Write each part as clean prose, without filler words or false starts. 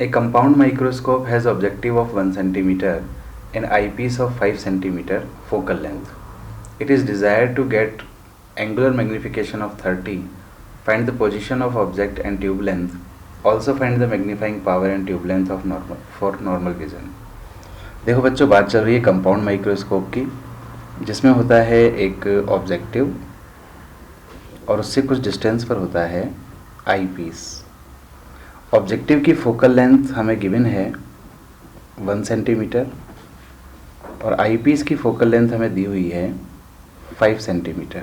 A compound microscope has objective of 1 centimeter and eyepiece of 5 centimeter focal length. It is desired to get angular magnification of 30, find the position of object and tube length, also find the magnifying power and tube length of normal vision. देखो बच्चों, बात चल रही है compound microscope की, जिसमें होता है एक ऑब्जेक्टिव और उससे कुछ डिस्टेंस पर होता है आई पीस। ऑब्जेक्टिव की फोकल लेंथ हमें गिवन है 1 सेंटीमीटर और आई पीस की फोकल लेंथ हमें दी हुई है 5 centimetre.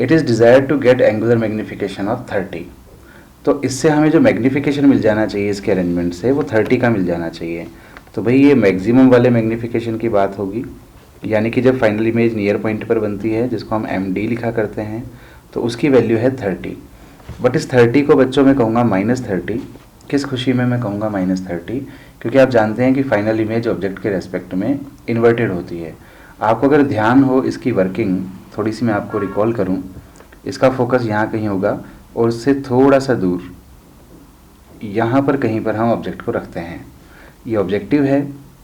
It is desired to get angular magnification of 30। तो इससे हमें जो मैग्निफिकेशन मिल जाना चाहिए इसके अरेंजमेंट से वो 30 का मिल जाना चाहिए। तो भाई ये मैक्सिमम वाले मैग्निफिकेशन की बात होगी, यानी कि जब फाइनल इमेज नियर पॉइंट पर बनती है जिसको हम MD लिखा करते हैं, तो उसकी वैल्यू है 30। बट इस 30 को बच्चों मैं कहूँगा -30। किस खुशी में मैं कहूँगा -30? क्योंकि आप जानते हैं कि फाइनल इमेज ऑब्जेक्ट के रेस्पेक्ट में इन्वर्टेड होती है। आपको अगर ध्यान हो इसकी वर्किंग थोड़ी सी मैं आपको रिकॉल करूँ, इसका फोकस यहाँ कहीं होगा और उससे थोड़ा सा दूर यहाँ पर कहीं पर हम ऑब्जेक्ट को रखते हैं। ये ऑब्जेक्टिव है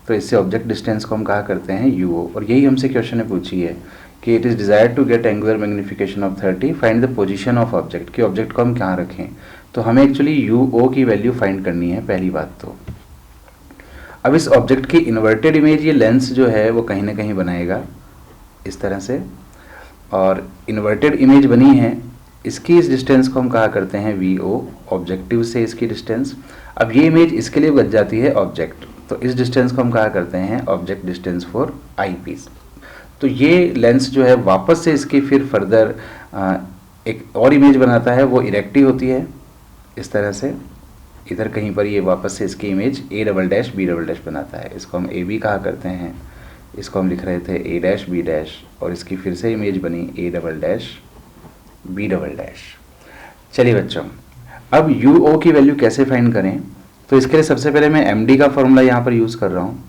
तो इससे ऑब्जेक्ट डिस्टेंस को हम कहा करते हैं UO। और यही हमसे क्वेश्चन ने पूछी है कि it is desired to get angular magnification of 30, find the position of object, कि ऑब्जेक्ट को हम कहाँ रखें। तो हमें एक्चुअली UO की वैल्यू फाइंड करनी है पहली बात तो। अब इस ऑब्जेक्ट की इन्वर्टेड इमेज ये लेंस जो है वो कहीं ना कहीं बनाएगा इस तरह से, और इन्वर्टेड इमेज बनी है, इसकी इस डिस्टेंस को हम कहा करते हैं VO, ऑब्जेक्टिव से इसकी डिस्टेंस। अब ये इमेज इसके लिए बच जाती है ऑब्जेक्ट, तो इस डिस्टेंस को हम कहा करते हैं object distance for eyepiece. तो ये लेंस जो है वापस से इसकी फिर फर्दर एक और इमेज बनाता है, वो इरेक्टिव होती है इस तरह से। इधर कहीं पर ये वापस से इसकी इमेज A'-B' बनाता है, इसको हम AB कहा करते हैं। इसको हम लिख रहे थे A'-B', और इसकी फिर से इमेज बनी A'-B'। चलिए बच्चों, अब UO की वैल्यू कैसे फाइंड करें? तो इसके लिए सबसे पहले मैं MD का फॉर्मूला यहाँ पर यूज़ कर रहा हूँ।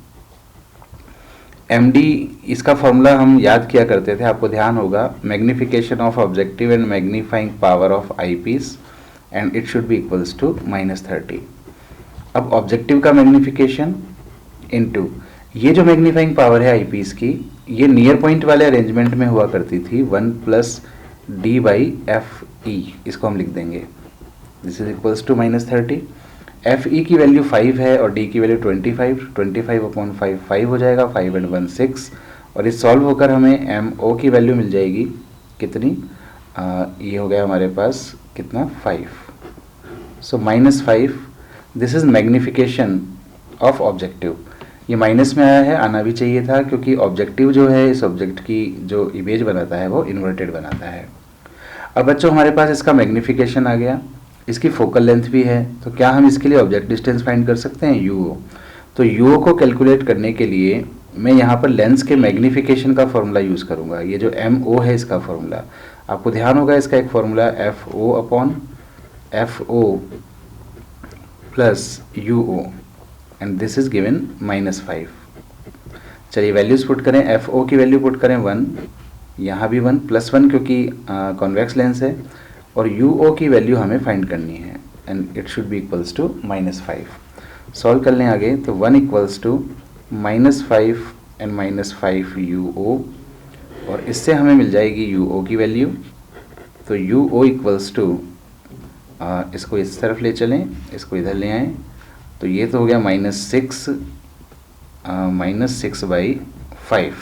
MD, इसका फॉर्मूला हम याद किया करते थे, आपको ध्यान होगा, magnification of objective and magnifying power of eyepiece and it should be equals to -30। अब ऑब्जेक्टिव का मैग्निफिकेशन इनटू ये जो मैग्नीफाइंग पावर है आई पीस की, ये नियर पॉइंट वाले अरेंजमेंट में हुआ करती थी 1 + D/FE, इसको हम लिख देंगे, this is equals to -30। FE की वैल्यू 5 है और D की वैल्यू 25/5 5 हो जाएगा, 5 and 1 6, और इस सॉल्व होकर हमें MO की वैल्यू मिल जाएगी कितनी, ये हो गया हमारे पास कितना, 5। सो -5, this is magnification of objective. ये माइनस में आया है, आना भी चाहिए था, क्योंकि ऑब्जेक्टिव जो है इस ऑब्जेक्ट की जो इमेज बनाता है वो इन्वर्टेड बनाता है। अब बच्चों हमारे पास इसका मैग्निफिकेशन आ गया, इसकी फोकल लेंथ भी है, तो क्या हम इसके लिए ऑब्जेक्ट डिस्टेंस फाइंड कर सकते हैं UO। तो UO को कैलकुलेट करने के लिए मैं यहाँ पर लेंस के मैग्निफिकेशन का फॉर्मूला यूज़ करूँगा। ये जो MO है इसका फॉर्मूला आपको ध्यान होगा, इसका एक formula FO/FO plus UO and this is given -5। चलिए वैल्यूज पुट करें, FO की वैल्यू पुट करें 1, यहाँ भी 1 +1 क्योंकि कॉन्वेक्स लेंस है, और UO की वैल्यू हमें फाइंड करनी है and it should be equals to -5। Solve कर लें आगे, तो 1 इक्वल्स टू -5 एंड -5 UO, और इससे हमें मिल जाएगी UO की वैल्यू। तो UO इक्वल्स टू, इसको इस तरफ ले चलें, इसको इधर ले आएँ, तो ये तो हो गया -6/5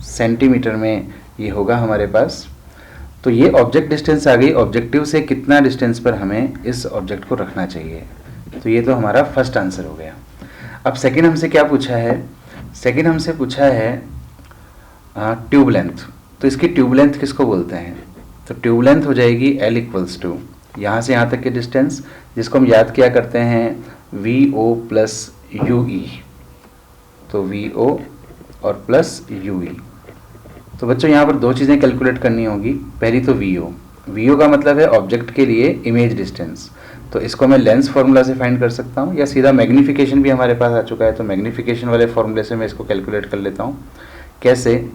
सेंटीमीटर में ये होगा हमारे पास। तो ये ऑब्जेक्ट डिस्टेंस आ गई, ऑब्जेक्टिव से कितना डिस्टेंस पर हमें इस ऑब्जेक्ट को रखना चाहिए। तो ये तो हमारा फर्स्ट आंसर हो गया। अब सेकंड हमसे क्या पूछा है? सेकंड हमसे पूछा है ट्यूब लेंथ। तो इसकी ट्यूब लेंथ किसको बोलते हैं? तो ट्यूब लेंथ हो जाएगी L इक्वल्स टू यहाँ से यहाँ तक की डिस्टेंस, जिसको हम याद किया करते हैं VO + UE। तो VO और प्लस UE। तो बच्चों यहाँ पर दो चीज़ें कैलकुलेट करनी होगी। पहली तो VO का मतलब है ऑब्जेक्ट के लिए इमेज डिस्टेंस, तो इसको मैं लेंस फार्मूला से फाइंड कर सकता हूँ, या सीधा मैग्निफिकेशन भी हमारे पास आ चुका है, तो मैग्निफिकेशन वाले फार्मूले से मैं इसको कैलकुलेट कर लेता हूँ। कैसे?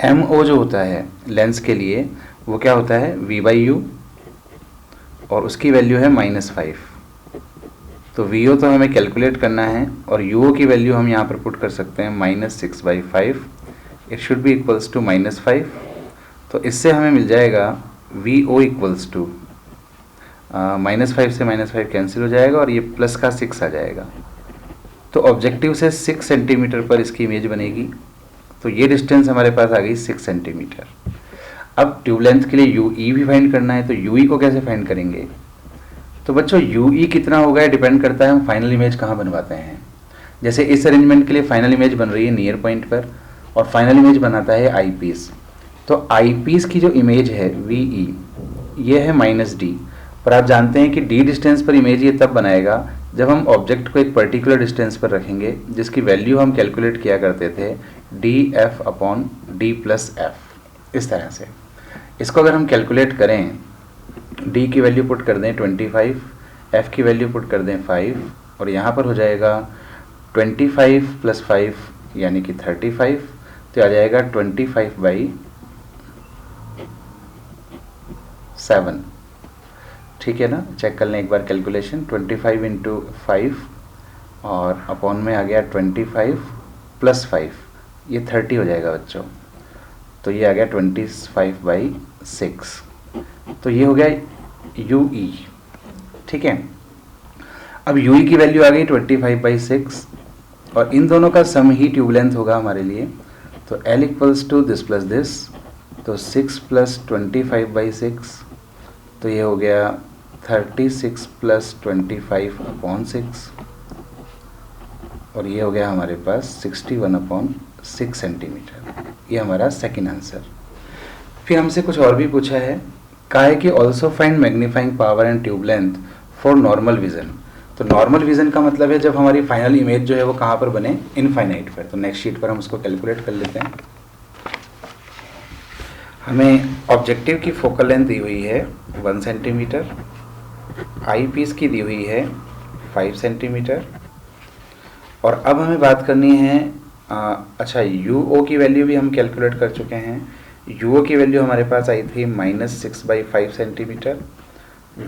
MO जो होता है लेंस के लिए वो क्या होता है V/U और उसकी वैल्यू है -5। तो VO तो हमें कैलकुलेट करना है और UO की वैल्यू हम यहाँ पर पुट कर सकते हैं -6/5, it should be equals to -5। तो इससे हमें मिल जाएगा VO इक्वल्स टू -5 से -5 कैंसिल हो जाएगा और ये प्लस का 6 आ जाएगा। तो ऑब्जेक्टिव से 6 सेंटीमीटर पर इसकी इमेज बनेगी। तो ये डिस्टेंस हमारे पास आ गई 6 सेंटीमीटर। अब ट्यूब लेंथ के लिए UE भी फाइंड करना है, तो UE को कैसे फाइंड करेंगे? तो बच्चों UE कितना होगा ये डिपेंड करता है हम फाइनल इमेज कहाँ बनवाते हैं। जैसे इस अरेंजमेंट के लिए फाइनल इमेज बन रही है नियर पॉइंट पर और फाइनल इमेज बनाता है आई पीस। तो आई पीस की जो इमेज है VE ये है -D, पर आप जानते हैं कि D डिस्टेंस पर इमेज ये तब बनाएगा जब हम ऑब्जेक्ट को एक पर्टिकुलर डिस्टेंस पर रखेंगे जिसकी वैल्यू हम कैलकुलेट किया करते थे dF/D+F। इस तरह से इसको अगर हम कैलकुलेट करें, D की वैल्यू पुट कर दें 25, F की वैल्यू पुट कर दें 5 और यहाँ पर हो जाएगा 25 + 5 यानी कि 35। तो आ जाएगा 25/7। ठीक है ना, चेक कर लें एक बार कैलकुलेशन। 25 × 5 और अपॉन में आ गया 25 + 5, ये 30 हो जाएगा बच्चों। तो ये आ गया 25/6। तो ये हो गया UE। ठीक है, अब UE की वैल्यू आ गई 25/6 और इन दोनों का सम ही ट्यूब लेंथ होगा हमारे लिए। तो L equals to this plus this, तो 6 + 25/6, तो ये हो गया 36 + 25/6 और ये हो गया हमारे पास 61/6 सेंटीमीटर। ये हमारा सेकंड आंसर। फिर हमसे कुछ और भी पूछा है, कहा है कि also find magnifying power and tube length for normal vision. तो नॉर्मल विजन का मतलब है जब हमारी फाइनल इमेज जो है वो कहाँ पर बने, इनफाइनाइट पर। तो नेक्स्ट शीट पर हम उसको कैलकुलेट कर लेते हैं। हमें ऑब्जेक्टिव की फोकल लेंथ दी हुई है 1 सेंटीमीटर, आई पीस की दी हुई है 5 सेंटीमीटर और अब हमें बात करनी है अच्छा UO की वैल्यू भी हम कैलकुलेट कर चुके हैं। UO की वैल्यू हमारे पास आई थी -6/5 सेंटीमीटर।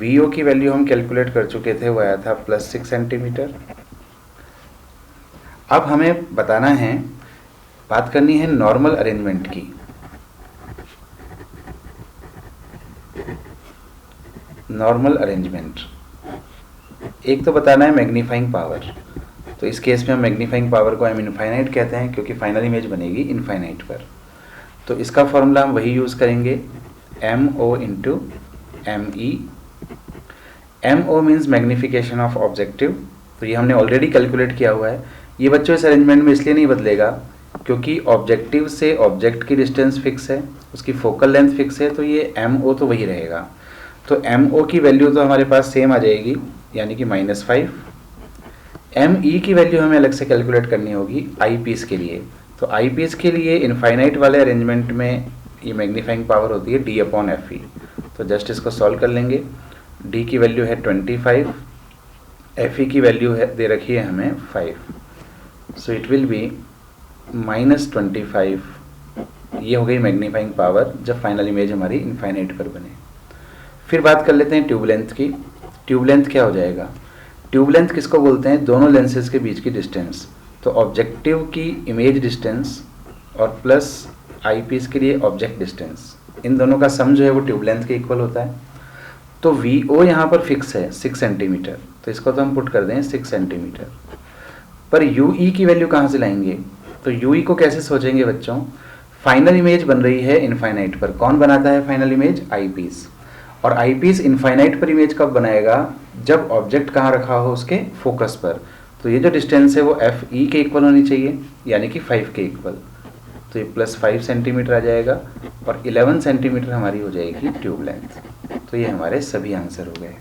VO की वैल्यू हम कैलकुलेट कर चुके थे, वो आया था +6 सेंटीमीटर। अब हमें बताना है, बात करनी है नॉर्मल अरेंजमेंट की। नॉर्मल अरेंजमेंट, एक तो बताना है मैग्नीफाइंग पावर। तो इस केस में हम मैग्नीफाइंग पावर को इनफाइनाइट कहते हैं क्योंकि फाइनल इमेज बनेगी इनफाइनाइट पर। तो इसका फॉर्मूला हम वही यूज़ करेंगे, MO × ME। MO means magnification of objective. तो ये हमने ऑलरेडी कैलकुलेट किया हुआ है। ये बच्चों इस अरेंजमेंट में इसलिए नहीं बदलेगा क्योंकि ऑब्जेक्टिव से ऑब्जेक्ट की डिस्टेंस फिक्स है, उसकी फोकल लेंथ फिक्स है, तो ये MO तो वही रहेगा। तो MO की वैल्यू तो हमारे पास सेम आ जाएगी यानी कि -5। ME की वैल्यू हमें अलग से कैलकुलेट करनी होगी आई पीस के लिए। तो आई पीस के लिए इनफाइनाइट वाले अरेंजमेंट में ये मैग्नीफाइंग पावर होती है D/FE। तो जस्ट इसको सॉल्व कर लेंगे। D की वैल्यू है 25, FE की वैल्यू है दे रखी है हमें 5, सो इट विल बी -25। ये हो गई मैग्नीफाइंग पावर जब फाइनल इमेज हमारी इनफाइनाइट पर बने। फिर बात कर लेते हैं ट्यूब लेंथ की। ट्यूब लेंथ क्या हो जाएगा? ट्यूब लेंथ किसको बोलते हैं? दोनों लेंसेज के बीच की डिस्टेंस। तो ऑब्जेक्टिव की इमेज डिस्टेंस और प्लस आई पीस के लिए ऑब्जेक्ट डिस्टेंस, इन दोनों का सम जो है वो ट्यूब लेंथ के इक्वल होता है। तो VO यहाँ पर फिक्स है 6 सेंटीमीटर, तो इसको तो हम पुट कर दें 6 सेंटीमीटर। पर UE की वैल्यू कहाँ से लाएंगे? तो UE को कैसे सोचेंगे बच्चों? फाइनल इमेज बन रही है इनफाइनाइट पर। कौन बनाता है फाइनल इमेज? आई पीस। और आई पीस इनफाइनाइट पर इमेज कब बनाएगा? जब ऑब्जेक्ट कहाँ रखा हो, उसके फोकस पर। तो ये जो डिस्टेंस है वो FE के इक्वल होनी चाहिए यानी कि 5 के इक्वल। तो ये +5 सेंटीमीटर आ जाएगा और 11 सेंटीमीटर हमारी हो जाएगी ट्यूब लेंथ। तो ये हमारे सभी आंसर हो गए।